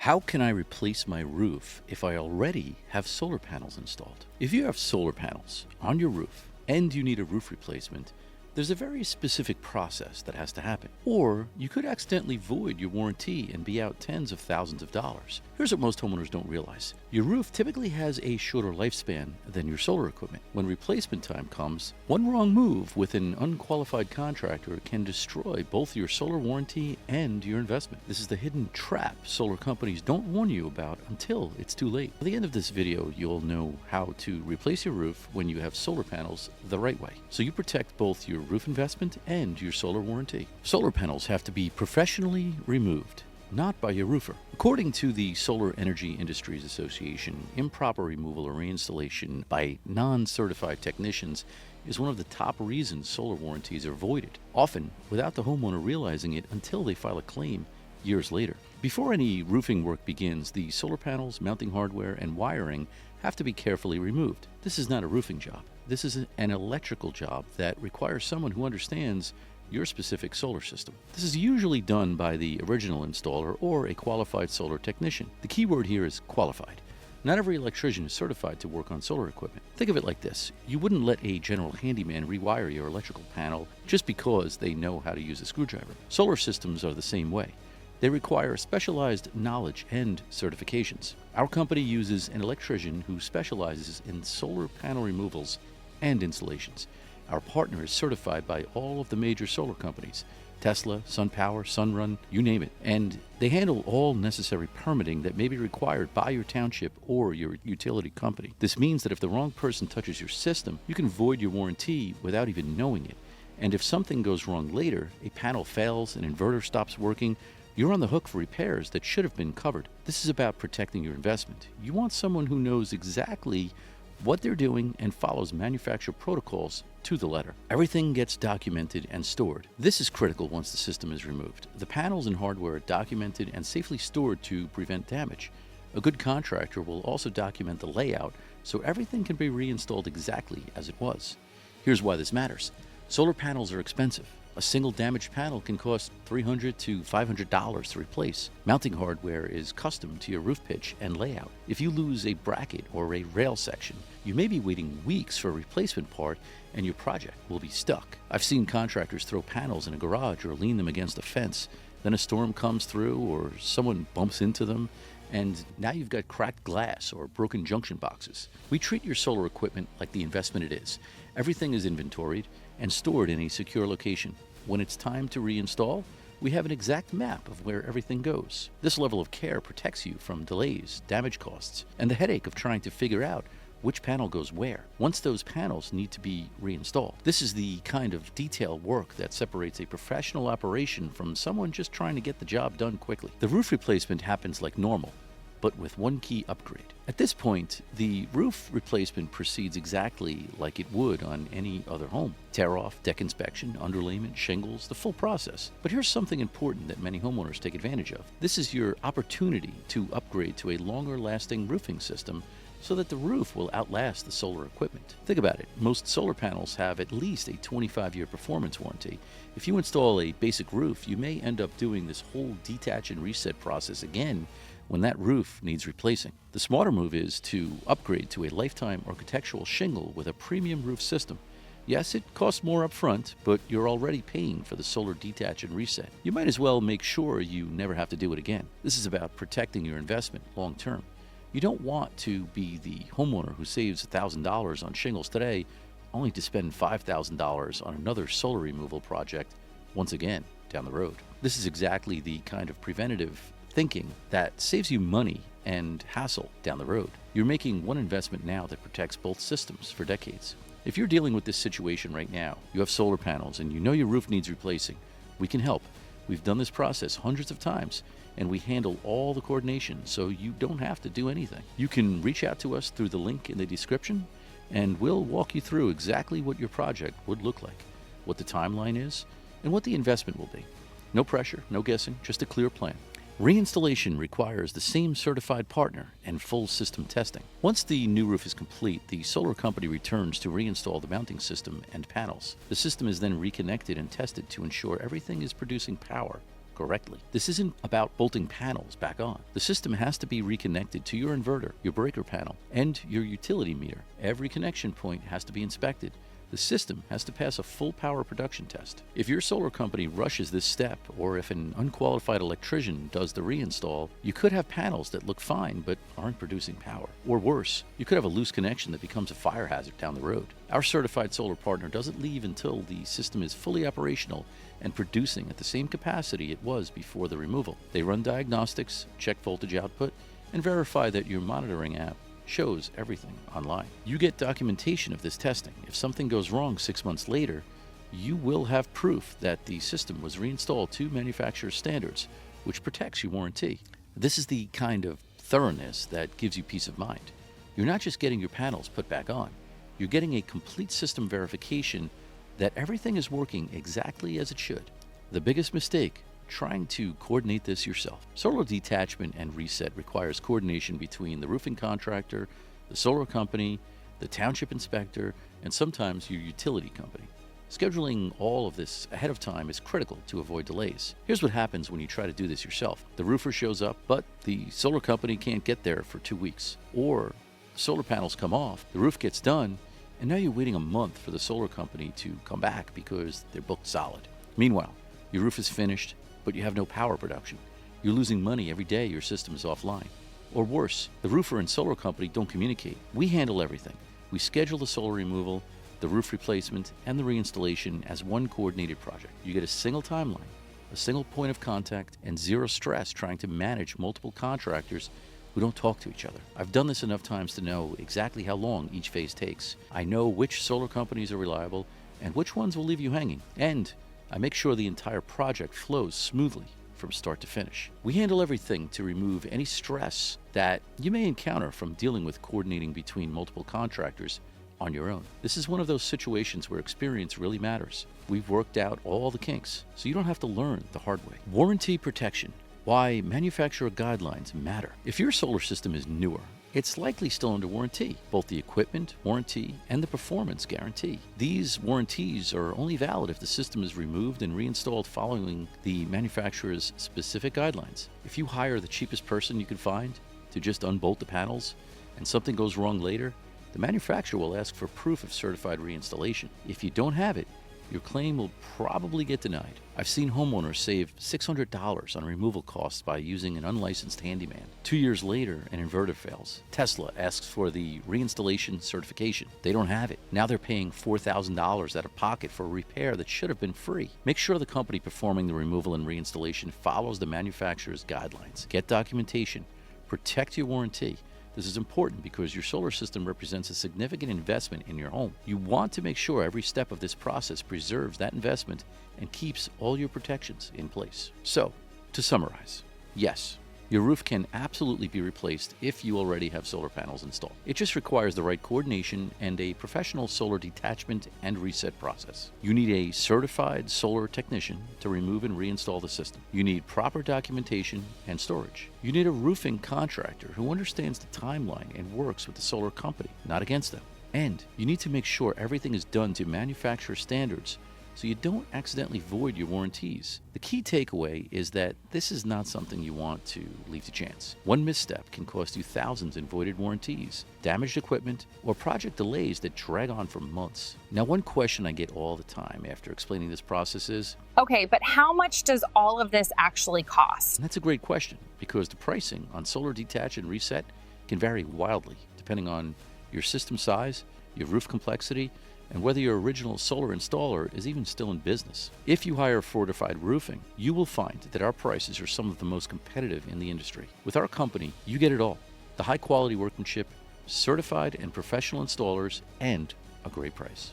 How can I replace my roof if I already have solar panels installed? If you have solar panels on your roof and you need a roof replacement, there's a very specific process that has to happen. Or you could accidentally void your warranty and be out tens of thousands of dollars. Here's what most homeowners don't realize. Your roof typically has a shorter lifespan than your solar equipment. When replacement time comes, one wrong move with an unqualified contractor can destroy both your solar warranty and your investment. This is the hidden trap solar companies don't warn you about until it's too late. At the end of this video, you'll know how to replace your roof when you have solar panels the right way, so you protect both your roof investment and your solar warranty. Solar panels have to be professionally removed, not by your roofer. According to the Solar Energy Industries Association, improper removal or reinstallation by non-certified technicians is one of the top reasons solar warranties are voided, often without the homeowner realizing it until they file a claim years later. Before any roofing work begins, the solar panels, mounting hardware, and wiring have to be carefully removed. This is not a roofing job. This is an electrical job that requires someone who understands your specific solar system. This is usually done by the original installer or a qualified solar technician. The key word here is qualified. Not every electrician is certified to work on solar equipment. Think of it like this. You wouldn't let a general handyman rewire your electrical panel just because they know how to use a screwdriver. Solar systems are the same way. They require specialized knowledge and certifications. Our company uses an electrician who specializes in solar panel removals and installations. Our partner is certified by all of the major solar companies, Tesla, SunPower, Sunrun, you name it, and they handle all necessary permitting that may be required by your township or your utility company. This means that if the wrong person touches your system, you can void your warranty without even knowing it. And if something goes wrong later, a panel fails, an inverter stops working, you're on the hook for repairs that should have been covered. This is about protecting your investment. You want someone who knows exactly what they're doing and follows manufacturer protocols to the letter. Everything gets documented and stored. This is critical once the system is removed. The panels and hardware are documented and safely stored to prevent damage. A good contractor will also document the layout so everything can be reinstalled exactly as it was. Here's why this matters. Solar panels are expensive. A single damaged panel can cost $300 to $500 to replace. Mounting hardware is custom to your roof pitch and layout. If you lose a bracket or a rail section, you may be waiting weeks for a replacement part and your project will be stuck. I've seen contractors throw panels in a garage or lean them against a fence. Then a storm comes through or someone bumps into them, and now you've got cracked glass or broken junction boxes. We treat your solar equipment like the investment it is. Everything is inventoried and stored in a secure location. When it's time to reinstall, we have an exact map of where everything goes. This level of care protects you from delays, damage costs, and the headache of trying to figure out which panel goes where once those panels need to be reinstalled. This is the kind of detailed work that separates a professional operation from someone just trying to get the job done quickly. The roof replacement happens like normal, but with one key upgrade. At this point, the roof replacement proceeds exactly like it would on any other home. Tear off, deck inspection, underlayment, shingles, the full process. But here's something important that many homeowners take advantage of. This is your opportunity to upgrade to a longer lasting roofing system so that the roof will outlast the solar equipment. Think about it. Most solar panels have at least a 25-year performance warranty. If you install a basic roof, you may end up doing this whole detach and reset process again when that roof needs replacing. The smarter move is to upgrade to a lifetime architectural shingle with a premium roof system. Yes, it costs more upfront, but you're already paying for the solar detach and reset. You might as well make sure you never have to do it again. This is about protecting your investment long term. You don't want to be the homeowner who saves $1,000 on shingles today only to spend $5,000 on another solar removal project once again down the road. This is exactly the kind of preventative thinking that saves you money and hassle down the road. You're making one investment now that protects both systems for decades. If you're dealing with this situation right now, you have solar panels and you know your roof needs replacing, we can help. We've done this process hundreds of times, and we handle all the coordination so you don't have to do anything. You can reach out to us through the link in the description, and we'll walk you through exactly what your project would look like, what the timeline is, and what the investment will be. No pressure, no guessing, just a clear plan. Reinstallation requires the same certified partner and full system testing. Once the new roof is complete, the solar company returns to reinstall the mounting system and panels. The system is then reconnected and tested to ensure everything is producing power correctly. This isn't about bolting panels back on. The system has to be reconnected to your inverter, your breaker panel, and your utility meter. Every connection point has to be inspected. The system has to pass a full power production test. If your solar company rushes this step, or if an unqualified electrician does the reinstall, you could have panels that look fine but aren't producing power. Or worse, you could have a loose connection that becomes a fire hazard down the road. Our certified solar partner doesn't leave until the system is fully operational and producing at the same capacity it was before the removal. They run diagnostics, check voltage output, and verify that your monitoring app shows everything online. You get documentation of this testing. If something goes wrong 6 months later, you will have proof that the system was reinstalled to manufacturer's standards, which protects your warranty. This is the kind of thoroughness that gives you peace of mind. You're not just getting your panels put back on, you're getting a complete system verification that everything is working exactly as it should. The biggest mistake: trying to coordinate this yourself. Solar detachment and reset requires coordination between the roofing contractor, the solar company, the township inspector, and sometimes your utility company. Scheduling all of this ahead of time is critical to avoid delays. Here's what happens when you try to do this yourself. The roofer shows up, but the solar company can't get there for 2 weeks. Or the solar panels come off, the roof gets done, and now you're waiting a month for the solar company to come back because they're booked solid. Meanwhile, your roof is finished, but you have no power production. You're losing money every day your system is offline. Or worse, the roofer and solar company don't communicate. We handle everything. We schedule the solar removal, the roof replacement, and the reinstallation as one coordinated project. You get a single timeline, a single point of contact, and zero stress trying to manage multiple contractors who don't talk to each other. I've done this enough times to know exactly how long each phase takes. I know which solar companies are reliable and which ones will leave you hanging. And I make sure the entire project flows smoothly from start to finish. We handle everything to remove any stress that you may encounter from dealing with coordinating between multiple contractors on your own. This is one of those situations where experience really matters. We've worked out all the kinks, so you don't have to learn the hard way. Warranty protection. Why manufacturer guidelines matter. If your solar system is newer, it's likely still under warranty, both the equipment warranty and the performance guarantee. These warranties are only valid if the system is removed and reinstalled following the manufacturer's specific guidelines. If you hire the cheapest person you can find to just unbolt the panels and something goes wrong later, the manufacturer will ask for proof of certified reinstallation. If you don't have it, your claim will probably get denied. I've seen homeowners save $600 on removal costs by using an unlicensed handyman. 2 years later, an inverter fails. Tesla asks for the reinstallation certification. They don't have it. Now they're paying $4,000 out of pocket for a repair that should have been free. Make sure the company performing the removal and reinstallation follows the manufacturer's guidelines. Get documentation. Protect your warranty. This is important because your solar system represents a significant investment in your home. You want to make sure every step of this process preserves that investment and keeps all your protections in place. So, to summarize, yes, your roof can absolutely be replaced if you already have solar panels installed. It just requires the right coordination and a professional solar detachment and reset process. You need a certified solar technician to remove and reinstall the system. You need proper documentation and storage. You need a roofing contractor who understands the timeline and works with the solar company, not against them. And you need to make sure everything is done to manufacturer standards so you don't accidentally void your warranties. The key takeaway is that this is not something you want to leave to chance. One misstep can cost you thousands in voided warranties, damaged equipment, or project delays that drag on for months. Now, one question I get all the time after explaining this process is, okay, but how much does all of this actually cost? and that's a great question because the pricing on solar detach and reset can vary wildly depending on your system size, your roof complexity, and whether your original solar installer is even still in business. If you hire Fortified Roofing, you will find that our prices are some of the most competitive in the industry. With our company, you get it all: the high quality workmanship, certified and professional installers, and a great price.